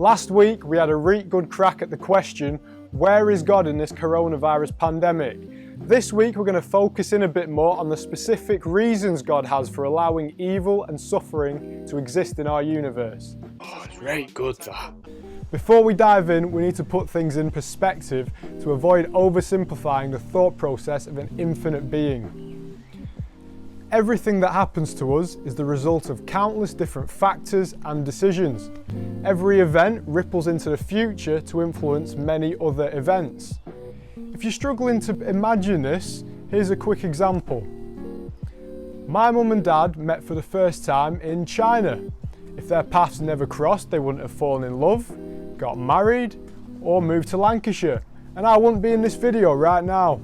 Last week we had a reet good crack at the question, where is God in this coronavirus pandemic? This week we're going to focus in a bit more on the specific reasons God has for allowing evil and suffering to exist in our universe. Oh, it's very good that. Before we dive in, we need to put things in perspective to avoid oversimplifying the thought process of an infinite being. Everything that happens to us is the result of countless different factors and decisions. Every event ripples into the future to influence many other events. If you're struggling to imagine this, here's a quick example. My mum and dad met for the first time in China. If their paths never crossed, they wouldn't have fallen in love, got married, or moved to Lancashire, and I wouldn't be in this video right now.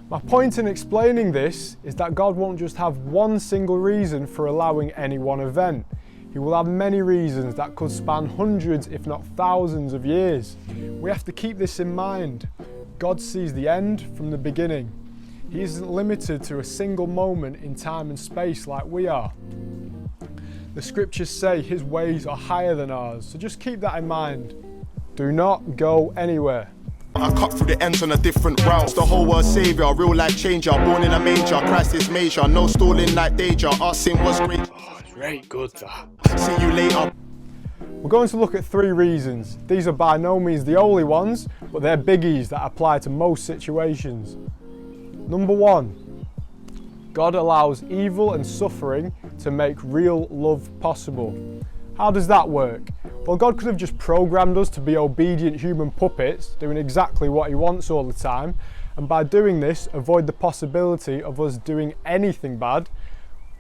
My point in explaining this is that God won't just have one single reason for allowing any one event. He will have many reasons that could span hundreds, if not thousands of years. We have to keep this in mind. God sees the end from the beginning. He isn't limited to a single moment in time and space like we are. The scriptures say His ways are higher than ours, so just keep that in mind. Do not go anywhere. I cut through the ends on a different route. The whole world saviour, real life changer. Born in a manger, Christ is major. No stalling like danger, our sin was great. Oh, it's very good that. See you later. We're going to look at 3 reasons. These are by no means the only ones, but they're biggies that apply to most situations. Number 1, God allows evil and suffering to make real love possible. How does that work? Well, God could have just programmed us to be obedient human puppets, doing exactly what He wants all the time, and by doing this, avoid the possibility of us doing anything bad.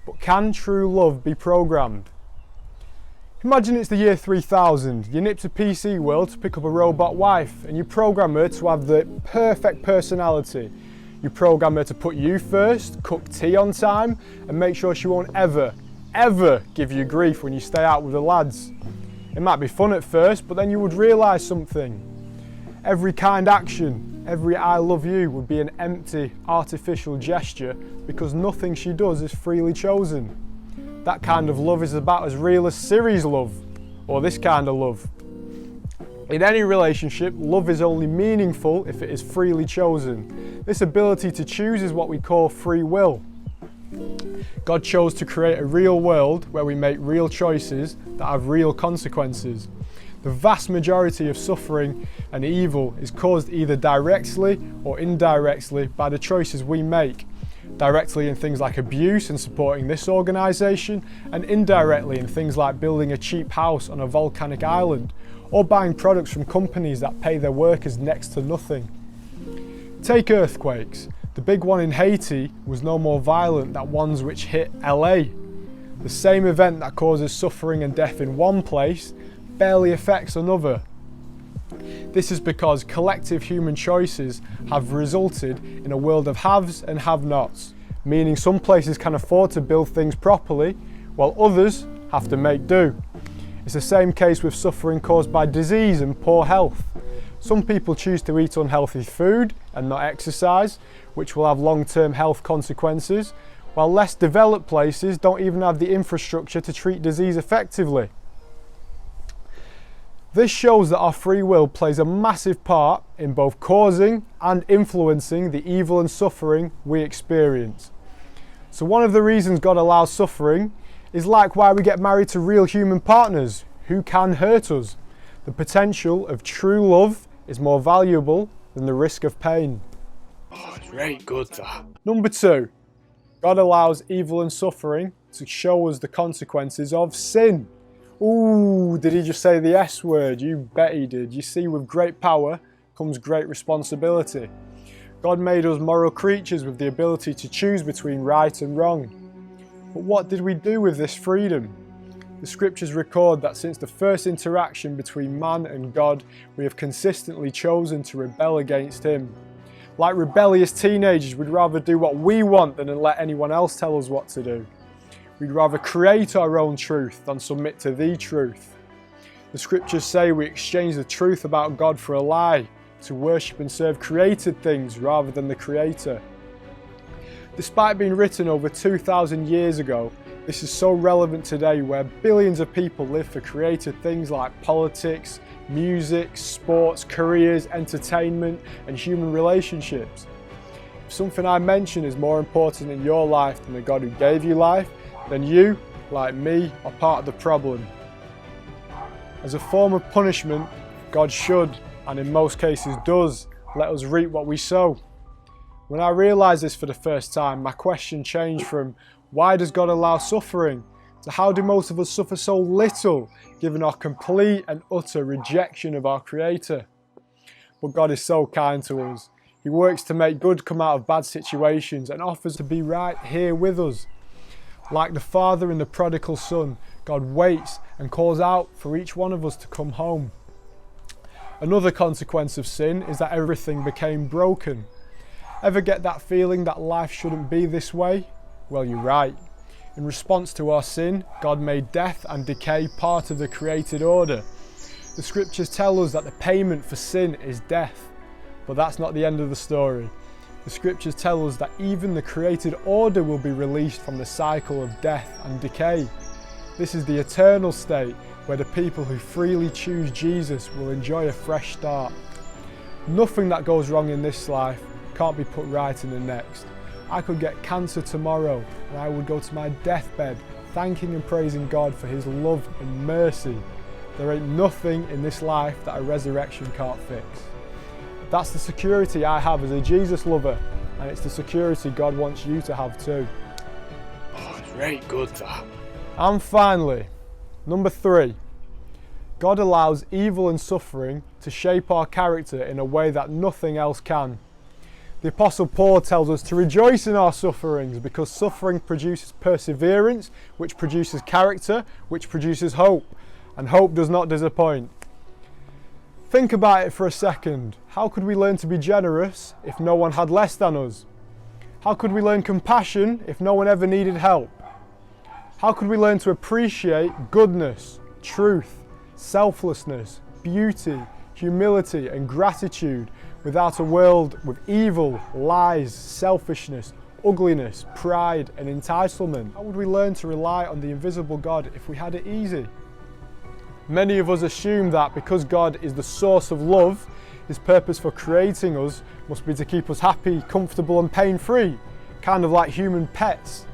But can true love be programmed? Imagine it's the year 3000, you nip to PC World to pick up a robot wife, and you program her to have the perfect personality. You program her to put you first, cook tea on time, and make sure she won't ever give you grief when you stay out with the lads. It might be fun at first, but then you would realise something. Every kind action, every I love you would be an empty, artificial gesture because nothing she does is freely chosen. That kind of love is about as real as Siri's love, or this kind of love. In any relationship, love is only meaningful if it is freely chosen. This ability to choose is what we call free will. God chose to create a real world where we make real choices that have real consequences. The vast majority of suffering and evil is caused either directly or indirectly by the choices we make. Directly in things like abuse and supporting this organisation, and indirectly in things like building a cheap house on a volcanic island, or buying products from companies that pay their workers next to nothing. Take earthquakes. The big one in Haiti was no more violent than ones which hit LA. The same event that causes suffering and death in one place barely affects another. This is because collective human choices have resulted in a world of haves and have-nots, meaning some places can afford to build things properly, while others have to make do. It's the same case with suffering caused by disease and poor health. Some people choose to eat unhealthy food and not exercise, which will have long-term health consequences, while less developed places don't even have the infrastructure to treat disease effectively. This shows that our free will plays a massive part in both causing and influencing the evil and suffering we experience. So one of the reasons God allows suffering is like why we get married to real human partners who can hurt us. The potential of true love is more valuable than the risk of pain. Oh, it's very good that. Number 2, God allows evil and suffering to show us the consequences of sin. Ooh, did he just say the S word? You bet he did. You see, with great power comes great responsibility. God made us moral creatures with the ability to choose between right and wrong. But what did we do with this freedom? The scriptures record that since the first interaction between man and God, we have consistently chosen to rebel against Him. Like rebellious teenagers, we'd rather do what we want than let anyone else tell us what to do. We'd rather create our own truth than submit to the truth. The scriptures say we exchange the truth about God for a lie, to worship and serve created things rather than the Creator. Despite being written over 2,000 years ago, This is so relevant today where billions of people live for creative things like politics, music, sports, careers, entertainment, and human relationships. If something I mention is more important in your life than the God who gave you life, then you, like me, are part of the problem. As a form of punishment, God should, and in most cases does, let us reap what we sow. When I realised this for the first time, my question changed from why does God allow suffering to how do most of us suffer so little given our complete and utter rejection of our Creator. But God is so kind to us. He works to make good come out of bad situations and offers to be right here with us. Like the father in the prodigal son, God waits and calls out for each one of us to come home. Another consequence of sin is that everything became broken. Ever get that feeling that life shouldn't be this way? Well, you're right. In response to our sin, God made death and decay part of the created order. The scriptures tell us that the payment for sin is death. But that's not the end of the story. The scriptures tell us that even the created order will be released from the cycle of death and decay. This is the eternal state where the people who freely choose Jesus will enjoy a fresh start. Nothing that goes wrong in this life can't be put right in the next. I could get cancer tomorrow and I would go to my deathbed thanking and praising God for His love and mercy. There ain't nothing in this life that a resurrection can't fix. That's the security I have as a Jesus lover, and it's the security God wants you to have too. Oh, it's very good that. And finally, number 3, God allows evil and suffering to shape our character in a way that nothing else can. The Apostle Paul tells us to rejoice in our sufferings because suffering produces perseverance, which produces character, which produces hope, and hope does not disappoint. Think about it for a second. How could we learn to be generous if no one had less than us? How could we learn compassion if no one ever needed help? How could we learn to appreciate goodness, truth, selflessness, beauty, humility, and gratitude without a world with evil, lies, selfishness, ugliness, pride, and entitlement? How would we learn to rely on the invisible God if we had it easy? Many of us assume that because God is the source of love, His purpose for creating us must be to keep us happy, comfortable, and pain-free, kind of like human pets.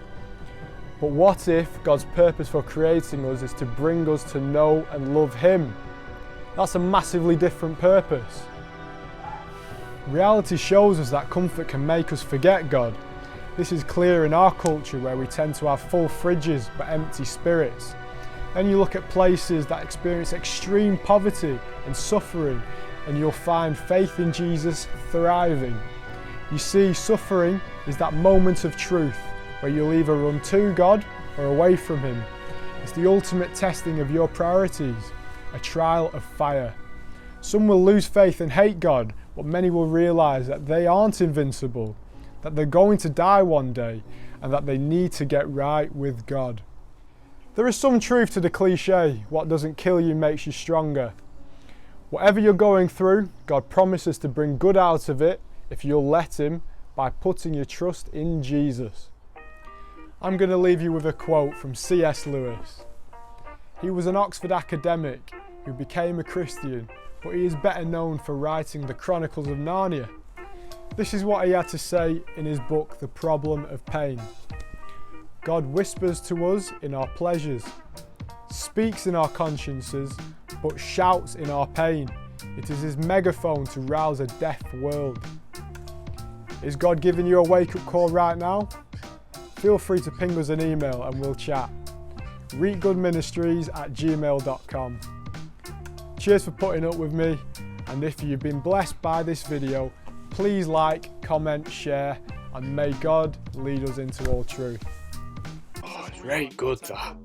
But what if God's purpose for creating us is to bring us to know and love Him? That's a massively different purpose. Reality shows us that comfort can make us forget God. This is clear in our culture where we tend to have full fridges but empty spirits. Then you look at places that experience extreme poverty and suffering, and you'll find faith in Jesus thriving. You see, suffering is that moment of truth where you'll either run to God or away from Him. It's the ultimate testing of your priorities, a trial of fire. Some will lose faith and hate God, but many will realise that they aren't invincible, that they're going to die one day, and that they need to get right with God. There is some truth to the cliche, what doesn't kill you makes you stronger. Whatever you're going through, God promises to bring good out of it if you'll let Him by putting your trust in Jesus. I'm going to leave you with a quote from C.S. Lewis. He was an Oxford academic who became a Christian, but he is better known for writing the Chronicles of Narnia. This is what he had to say in his book, The Problem of Pain. God whispers to us in our pleasures, speaks in our consciences, but shouts in our pain. It is His megaphone to rouse a deaf world. Is God giving you a wake-up call right now? Feel free to ping us an email and we'll chat. readgoodministries@gmail.com. Cheers for putting up with me, and if you've been blessed by this video, please like, comment, share, and may God lead us into all truth. Oh, it's very good that.